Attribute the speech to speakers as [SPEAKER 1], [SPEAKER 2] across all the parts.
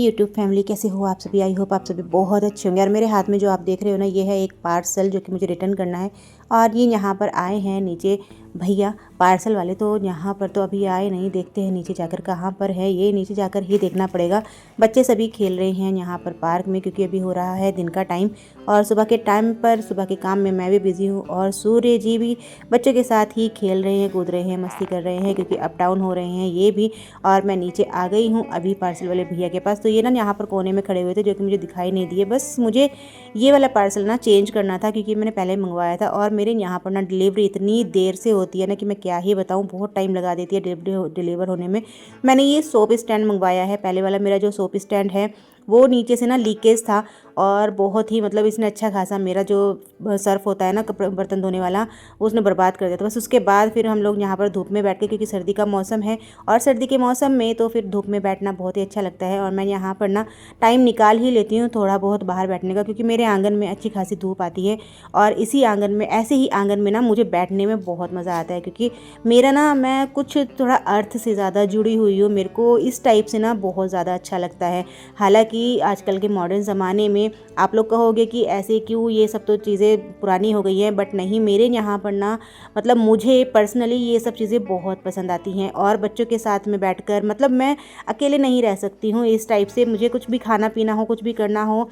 [SPEAKER 1] YouTube family, कैसे हो आप सभी। आई होप आप सभी बहुत अच्छे होंगे। और मेरे हाथ में जो आप देख रहे हो ना, ये है एक पार्सल जो कि मुझे रिटर्न करना है। और ये यहाँ पर आए हैं नीचे भैया पार्सल वाले, तो यहाँ पर तो अभी आए नहीं, देखते हैं नीचे जाकर कहाँ पर है। ये नीचे जाकर ही देखना पड़ेगा। बच्चे सभी खेल रहे हैं यहाँ पर पार्क में, क्योंकि अभी हो रहा है दिन का टाइम। और सुबह के टाइम पर सुबह के काम में मैं भी बिज़ी हूँ, और सूर्य जी भी बच्चों के साथ ही खेल रहे हैं, कूद रहे हैं, मस्ती कर रहे हैं, क्योंकि अप डाउन हो रहे हैं ये भी। और मैं नीचे आ गई हूँ अभी पार्सल वाले भैया के पास। तो ये ना यहाँ पर कोने में खड़े हुए थे, जो कि मुझे दिखाई नहीं दिए। बस मुझे ये वाला पार्सल ना चेंज करना था, क्योंकि मैंने पहले मंगवाया था। और मेरे यहाँ पर ना डिलीवरी इतनी देर से होती है ना कि मैं क्या ही बताऊँ, बहुत टाइम लगा देती है डिलीवर होने में। मैंने ये सोप स्टैंड मंगवाया है। पहले वाला मेरा जो सोप स्टैंड है वो नीचे से ना लीकेज था, और बहुत ही मतलब इसने अच्छा खासा मेरा जो सर्फ होता है ना बर्तन धोने वाला, उसने बर्बाद कर दिया था। बस उसके बाद फिर हम लोग यहाँ पर धूप में बैठ के, क्योंकि सर्दी का मौसम है, और सर्दी के मौसम में तो फिर धूप में बैठना बहुत ही अच्छा लगता है। और मैं यहाँ पर ना टाइम निकाल ही लेती हूँ थोड़ा बहुत बाहर बैठने का, क्योंकि मेरे आंगन में अच्छी खासी धूप आती है। और इसी आंगन में, ऐसे ही आंगन में ना मुझे बैठने में बहुत मज़ा आता है, क्योंकि मेरा ना, मैं कुछ थोड़ा अर्थ से ज़्यादा जुड़ी हुई हूँ। मेरे को इस टाइप से ना बहुत ज़्यादा अच्छा लगता है। हालांकि आजकल के मॉडर्न ज़माने में आप लोग कहोगे कि ऐसे क्यों, ये सब तो चीज़ें पुरानी हो गई हैं, बट नहीं, मेरे यहाँ पर ना मतलब मुझे पर्सनली ये सब चीज़ें बहुत पसंद आती हैं। और बच्चों के साथ में बैठकर, मतलब मैं अकेले नहीं रह सकती हूँ इस टाइप से। मुझे कुछ भी खाना पीना हो, कुछ भी करना हो,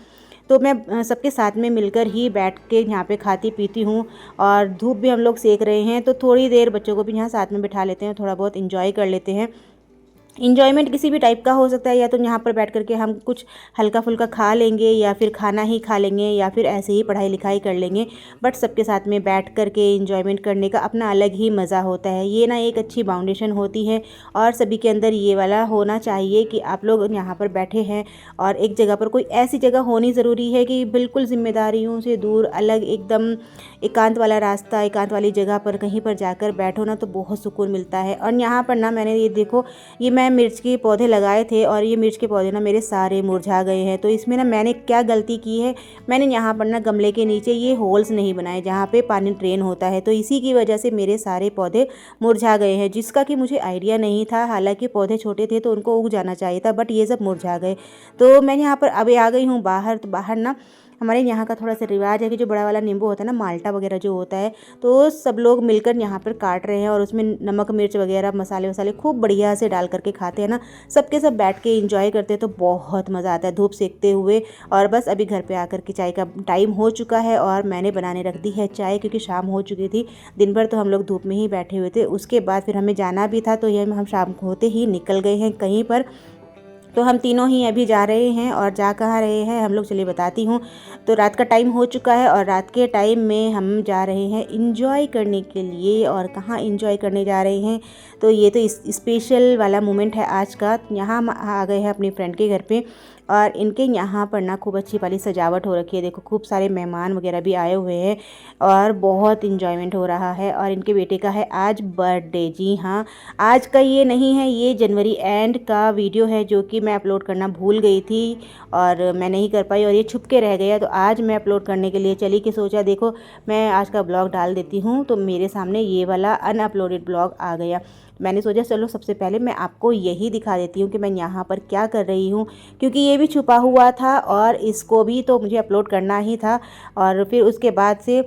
[SPEAKER 1] तो मैं सबके साथ में मिलकर ही बैठ के यहाँ पे खाती पीती हूँ। और धूप भी हम लोग सेक रहे हैं, तो थोड़ी देर बच्चों को भी यहाँ साथ में बिठा लेते हैं, थोड़ा बहुत इंजॉय कर लेते हैं। इंजॉयमेंट किसी भी टाइप का हो सकता है, या तो यहाँ पर बैठ करके हम कुछ हल्का फुल्का खा लेंगे, या फिर खाना ही खा लेंगे, या फिर ऐसे ही पढ़ाई लिखाई कर लेंगे। बट सबके साथ में बैठ करके इंजॉयमेंट करने का अपना अलग ही मज़ा होता है। ये ना एक अच्छी बाउंडेशन होती है, और सभी के अंदर ये वाला होना चाहिए कि आप लोग यहाँ पर बैठे हैं और एक जगह पर, कोई ऐसी जगह होनी ज़रूरी है कि बिल्कुल जिम्मेदारियों से दूर, अलग एकदम एकांत वाला रास्ता, एकांत वाली जगह पर कहीं पर जाकर बैठो ना, तो बहुत सुकून मिलता है। और यहाँ पर ना मैंने ये देखो, ये मैं मिर्च के पौधे लगाए थे, और ये मिर्च के पौधे ना मेरे सारे मुरझा गए हैं। तो इसमें ना मैंने क्या गलती की है, मैंने यहाँ पर ना गमले के नीचे ये होल्स नहीं बनाए जहाँ पे पानी ड्रेन होता है, तो इसी की वजह से मेरे सारे पौधे मुरझा गए हैं, जिसका कि मुझे आइडिया नहीं था। हालांकि पौधे छोटे थे तो उनको उग जाना चाहिए था, बट ये सब मुरझा गए। तो मैं यहाँ पर अभी आ गई हूँ बाहर। तो बाहर ना हमारे यहाँ का थोड़ा सा रिवाज है कि जो बड़ा वाला नींबू होता है ना, माल्टा वगैरह जो होता है, तो सब लोग मिलकर यहाँ पर काट रहे हैं, और उसमें नमक मिर्च वगैरह मसाले वसाले खूब बढ़िया से डाल करके खाते हैं ना, सबके सब बैठ के एंजॉय करते हैं। तो बहुत मज़ा आता है धूप सेकते हुए। और बस अभी घर पे आकर के चाय का टाइम हो चुका है, और मैंने बनाने रख दी है चाय, क्योंकि शाम हो चुकी थी। दिन भर तो हम लोग धूप में ही बैठे हुए थे, उसके बाद फिर हमें जाना भी था, तो ये हम शाम को होते ही निकल गए हैं कहीं पर। तो हम तीनों ही अभी जा रहे हैं, और जा कहाँ रहे हैं हम लोग, चलिए बताती हूँ। तो रात का टाइम हो चुका है, और रात के टाइम में हम जा रहे हैं इंजॉय करने के लिए। और कहाँ इंजॉय करने जा रहे हैं, तो ये तो स्पेशल वाला मोमेंट है आज का। यहाँ हम आ गए हैं अपनी फ्रेंड के घर पे, और इनके यहाँ पर ना खूब अच्छी वाली सजावट हो रखी है। देखो खूब सारे मेहमान वगैरह भी आए हुए हैं, और बहुत इंजॉयमेंट हो रहा है। और इनके बेटे का है आज बर्थडे। जी हाँ, आज का ये नहीं है, ये जनवरी एंड का वीडियो है, जो कि मैं अपलोड करना भूल गई थी और मैं नहीं कर पाई, और ये छुप के रह गया। तो आज मैं अपलोड करने के लिए चली, कि सोचा देखो मैं आज का ब्लॉग डाल देती हूँ, तो मेरे सामने ये वाला अनअपलोडेड ब्लॉग आ गया। मैंने सोचा चलो सबसे पहले मैं आपको यही दिखा देती हूँ कि मैं यहाँ पर क्या कर रही हूँ, क्योंकि ये भी छुपा हुआ था, और इसको भी तो मुझे अपलोड करना ही था। और फिर उसके बाद से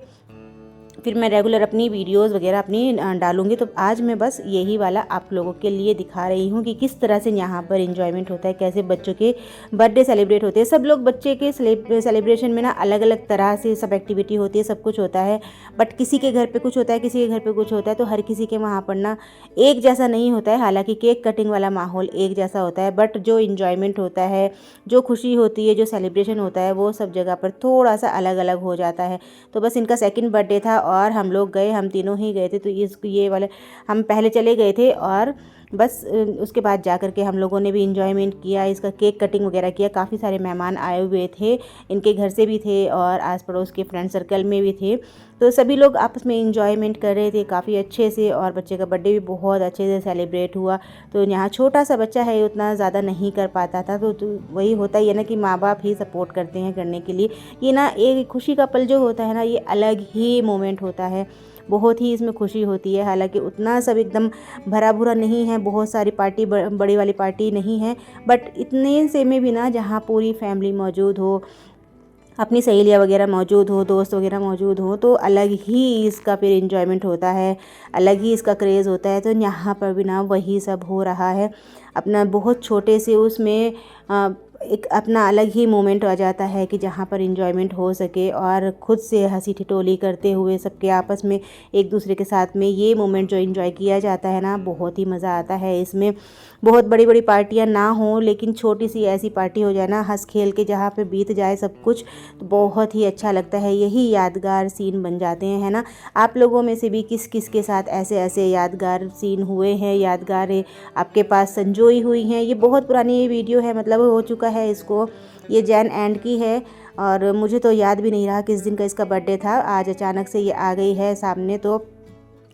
[SPEAKER 1] फिर मैं रेगुलर अपनी वीडियोस वगैरह अपनी डालूंगी। तो आज मैं बस यही वाला आप लोगों के लिए दिखा रही हूँ कि किस तरह से यहाँ पर एंजॉयमेंट होता है, कैसे बच्चों के बर्थडे सेलिब्रेट होते हैं। सब लोग बच्चे के सेलिब्रेशन में ना अलग अलग तरह से सब एक्टिविटी होती है, सब कुछ होता है। बट किसी के घर पे कुछ होता है, किसी के घर पे कुछ होता है, तो हर किसी के वहाँ पर ना एक जैसा नहीं होता है। हालाँकि केक कटिंग वाला माहौल एक जैसा होता है, बट जो इन्जॉयमेंट होता है, जो खुशी होती है, जो सेलिब्रेशन होता है, वो सब जगह पर थोड़ा सा अलग अलग हो जाता है। तो बस इनका सेकंड बर्थडे था, और हम लोग गए, हम तीनों ही गए थे। तो ये वाले हम पहले चले गए थे, और बस उसके बाद जा कर के हम लोगों ने भी इंजॉयमेंट किया, इसका केक कटिंग वगैरह किया। काफ़ी सारे मेहमान आए हुए थे, इनके घर से भी थे, और आस पड़ोस के फ्रेंड सर्कल में भी थे। तो सभी लोग आपस में इंजॉयमेंट कर रहे थे काफ़ी अच्छे से, और बच्चे का बर्थडे भी बहुत अच्छे से सेलिब्रेट हुआ। तो यहाँ छोटा सा बच्चा है, उतना ज़्यादा नहीं कर पाता था, तो वही होता ही है ना कि माँ बाप ही सपोर्ट करते हैं करने के लिए। ये ना एक खुशी का पल जो होता है ना, ये अलग ही मोमेंट होता है। बहुत ही इसमें खुशी होती है। हालांकि उतना सब एकदम भरा भूरा नहीं है, बहुत सारी पार्टी बड़ी वाली पार्टी नहीं है, बट इतने से में भी ना जहाँ पूरी फैमिली मौजूद हो, अपनी सहेलियाँ वगैरह मौजूद हो, दोस्त वगैरह मौजूद हो, तो अलग ही इसका फिर इन्जॉयमेंट होता है, अलग ही इसका क्रेज़ होता है। तो यहाँ पर भी ना वही सब हो रहा है। अपना बहुत छोटे से उसमें एक अपना अलग ही मोमेंट आ जाता है कि जहाँ पर इन्जॉयमेंट हो सके और ख़ुद से हंसी ठिठोली करते हुए सबके आपस में एक दूसरे के साथ में ये मोमेंट जो इन्जॉय किया जाता है ना, बहुत ही मज़ा आता है इसमें। बहुत बड़ी बड़ी पार्टियाँ ना हो, लेकिन छोटी सी ऐसी पार्टी हो जाए ना, हंस खेल के जहाँ पे बीत जाए सब कुछ, तो बहुत ही अच्छा लगता है। यही यादगार सीन बन जाते हैं, है ना। आप लोगों में से भी किस किस के साथ ऐसे ऐसे यादगार सीन हुए हैं, यादगार आपके पास संजोई हुई हैं। ये बहुत पुरानी ये वीडियो है, मतलब हो चुका है इसको, ये जैन एंड की है और मुझे तो याद भी नहीं रहा किस दिन का इसका बर्थडे था। आज अचानक से ये आ गई है सामने, तो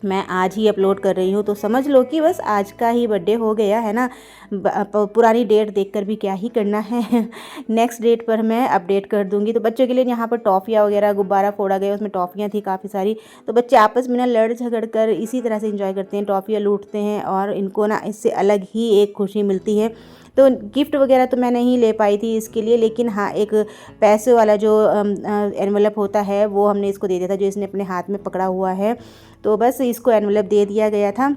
[SPEAKER 1] मैं आज ही अपलोड कर रही हूँ, तो समझ लो कि बस आज का ही बर्थडे हो गया है ना। पुरानी डेट देखकर भी क्या ही करना है। नेक्स्ट डेट पर मैं अपडेट कर दूँगी। तो बच्चों के लिए यहाँ पर टॉफ़ियाँ वगैरह गुब्बारा फोड़ा गया, उसमें टॉफ़ियाँ थी काफ़ी सारी। तो बच्चे आपस में ना लड़ झगड़ कर इसी तरह से इंजॉय करते हैं, टॉफ़ियाँ लूटते हैं और इनको ना इससे अलग ही एक खुशी मिलती है। तो गिफ्ट वगैरह तो मैं नहीं ले पाई थी इसके लिए, लेकिन हाँ एक पैसे वाला जो एनवलप होता है वो हमने इसको दे दिया था, जो इसने अपने हाथ में पकड़ा हुआ है। तो बस इसको एनवलप दे दिया गया था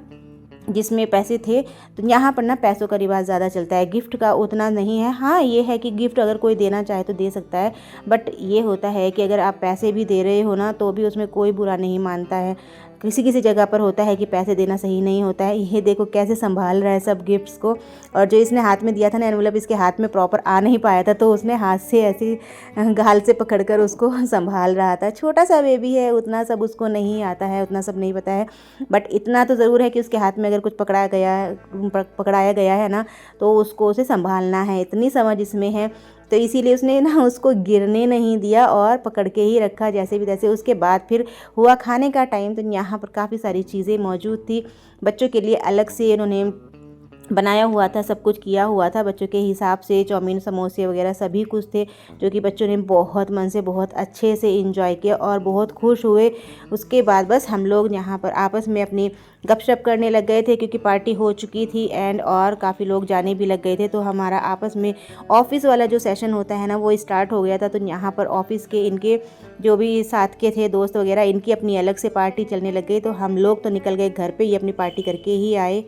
[SPEAKER 1] जिसमें पैसे थे। तो यहाँ पर ना पैसों का रिवाज ज़्यादा चलता है, गिफ्ट का उतना नहीं है। हाँ ये है कि गिफ्ट अगर कोई देना चाहे तो दे सकता है, बट ये होता है कि अगर आप पैसे भी दे रहे हो ना, तो भी उसमें कोई बुरा नहीं मानता है। किसी किसी जगह पर होता है कि पैसे देना सही नहीं होता है। ये देखो कैसे संभाल रहा है सब गिफ्ट्स को। और जो इसने हाथ में दिया था ना एनवलप, इसके हाथ में प्रॉपर आ नहीं पाया था, तो उसने हाथ से ऐसे गाल से पकड़कर उसको संभाल रहा था। छोटा सा बेबी है, उतना सब उसको नहीं आता है, उतना सब नहीं पता है, बट इतना तो ज़रूर है कि उसके हाथ में अगर कुछ पकड़ाया गया है ना, तो उसको उसे संभालना है, इतनी समझ इसमें है। तो इसीलिए उसने ना उसको गिरने नहीं दिया और पकड़ के ही रखा जैसे भी तैसे। उसके बाद फिर हुआ खाने का टाइम, तो यहाँ पर काफ़ी सारी चीज़ें मौजूद थी। बच्चों के लिए अलग से इन्होंने बनाया हुआ था, सब कुछ किया हुआ था बच्चों के हिसाब से। चाउमीन समोसे वगैरह सभी कुछ थे, जो कि बच्चों ने बहुत मन से बहुत अच्छे से एंजॉय किया और बहुत खुश हुए। उसके बाद बस हम लोग यहाँ पर आपस में अपनी गपशप करने लग गए थे, क्योंकि पार्टी हो चुकी थी एंड और काफ़ी लोग जाने भी लग गए थे। तो हमारा आपस में ऑफिस वाला जो सेशन होता है ना, वो स्टार्ट हो गया था। तो यहाँ पर ऑफिस के इनके जो भी साथ के थे दोस्त वगैरह, इनकी अपनी अलग से पार्टी चलने लग गई। तो हम लोग तो निकल गए घर पे ही, अपनी पार्टी करके ही आए।